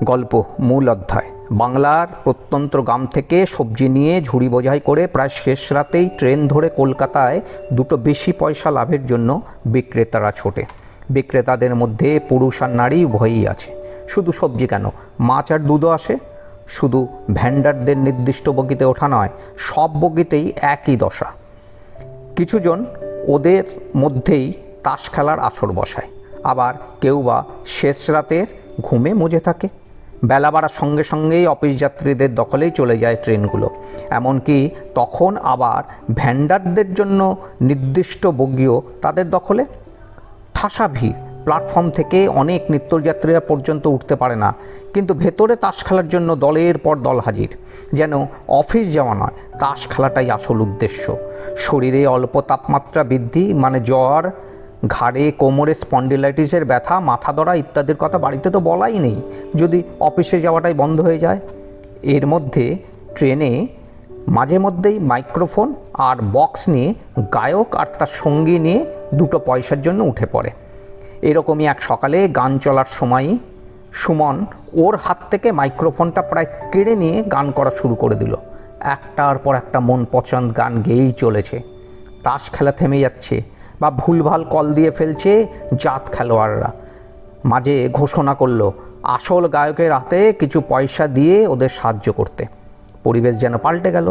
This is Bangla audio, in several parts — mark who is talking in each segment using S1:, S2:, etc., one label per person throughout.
S1: গল্প মূল অধ্যায়। বাংলার প্রত্যন্ত গ্রাম থেকে সবজি নিয়ে ঝুড়ি বোঝাই করে প্রায় শেষ রাতেই ট্রেন ধরে কলকাতায় দুটো বেশি পয়সা লাভের জন্য বিক্রেতারা ছোটে। বিক্রেতাদের মধ্যে পুরুষ আর নারী উভয়ই আছে। শুধু সবজি কেন, মাছ আর দুধও আসে। শুধু ভ্যান্ডারদের নির্দিষ্ট বগিতে ওঠা নয়, সব বগিতেই একই দশা। কিছুজন ওদের মধ্যেই তাস খেলার আসর বসায়, আবার কেউ বা শেষ রাতের ঘুমে মজে থাকে। বেলা বাড়ার সঙ্গে সঙ্গেই অফিস যাত্রীদের দখলেই চলে যায় ট্রেনগুলো। এমনকি তখন আবার ভ্যান্ডারদের জন্য নির্দিষ্ট বগিও তাদের দখলে। ঠাসা ভিড়, প্ল্যাটফর্ম থেকে অনেক নিত্যযাত্রীরা পর্যন্ত উঠতে পারে না, কিন্তু ভেতরে তাস খেলার জন্য দলের পর দল হাজির। যেন অফিস যাওয়া নয়, তাস খেলাটাই আসল উদ্দেশ্য। শরীরে অল্প তাপমাত্রা বৃদ্ধি মানে জ্বর, ঘাড়ে কোমরে স্পন্ডিলাইটিসের ব্যথা, মাথা ধরা ইত্যাদির কথা বাড়িতে তো বলাই নেই, যদি অফিসে যাওয়াটাই বন্ধ হয়ে যায়। এর মধ্যে ট্রেনে মাঝে মধ্যেই মাইক্রোফোন আর বক্স নিয়ে গায়ক আর তার সঙ্গী নিয়ে দুটো পয়সার জন্য উঠে পড়ে। এরকমই এক সকালে গান চলার সময়ই সুমন ওর হাত থেকে মাইক্রোফোনটা প্রায় কেড়ে নিয়ে গান করা শুরু করে দিল। একটার পর একটা মন পছন্দ গান গেয়েই চলেছে। তাস খেলা থেমে যাচ্ছে বা ভুলভাল কল দিয়ে ফেলছে জাত খেলোয়াড়রা। মাঝে ঘোষণা করলো আসল গায়কের হাতে কিছু পয়সা দিয়ে ওদের সাহায্য করতে। পরিবেশ যেন পাল্টে গেল।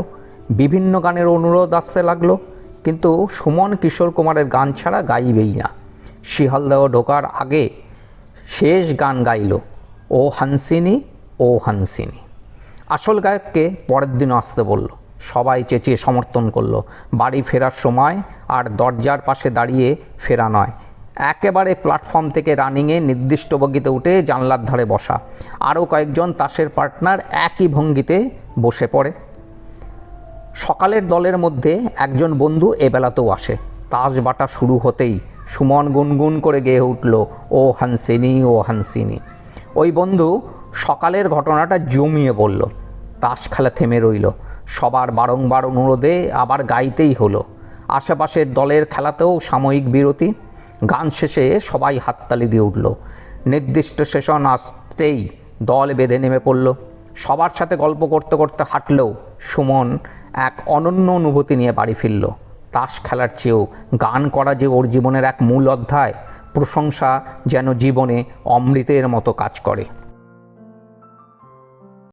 S1: বিভিন্ন গানের অনুরোধ আসতে লাগলো, কিন্তু সুমন কিশোর কুমারের গান ছাড়া গাইবেই না। শিয়ালদহ ঢোকার আগে শেষ গান গাইল, ও হানসিনি ও হানসিনি। আসল গায়ককে পরের দিনও আসতে বলল। সবাই চেঁচিয়ে সমর্থন করলো। বাড়ি ফেরার সময় আর দরজার পাশে দাঁড়িয়ে ফেরা নয়, একেবারে প্ল্যাটফর্ম থেকে রানিংয়ে নির্দিষ্ট বগিতে উঠে জানলার ধারে বসা। আরও কয়েকজন তাসের পার্টনার একই ভঙ্গিতে বসে পড়ে। সকালের দলের মধ্যে একজন বন্ধু এবেলাতেও আসে। তাস বাটা শুরু হতেই সুমন গুনগুন করে গেয়ে উঠল, ও হানসিনি ও হানসিনি। ওই বন্ধু সকালের ঘটনাটা জমিয়ে বলল। তাস খেলা থেমে রইল। সবার বারংবার অনুরোধে আবার গাইতেই হলো। আশেপাশের দলের খেলাতেও সাময়িক বিরতি। গান শেষে সবাই হাততালি দিয়ে উঠল। নির্দিষ্ট সেশন আসতেই দল বেঁধে নেমে পড়ল। সবার সাথে গল্প করতে করতে হাঁটলেও সুমন এক অনন্য অনুভূতি নিয়ে বাড়ি ফিরল। তাস খেলার চেয়েও গান করা যে ওর জীবনের এক মূল অধ্যায়, প্রশংসা যেন জীবনে অমৃতের মতো কাজ করে।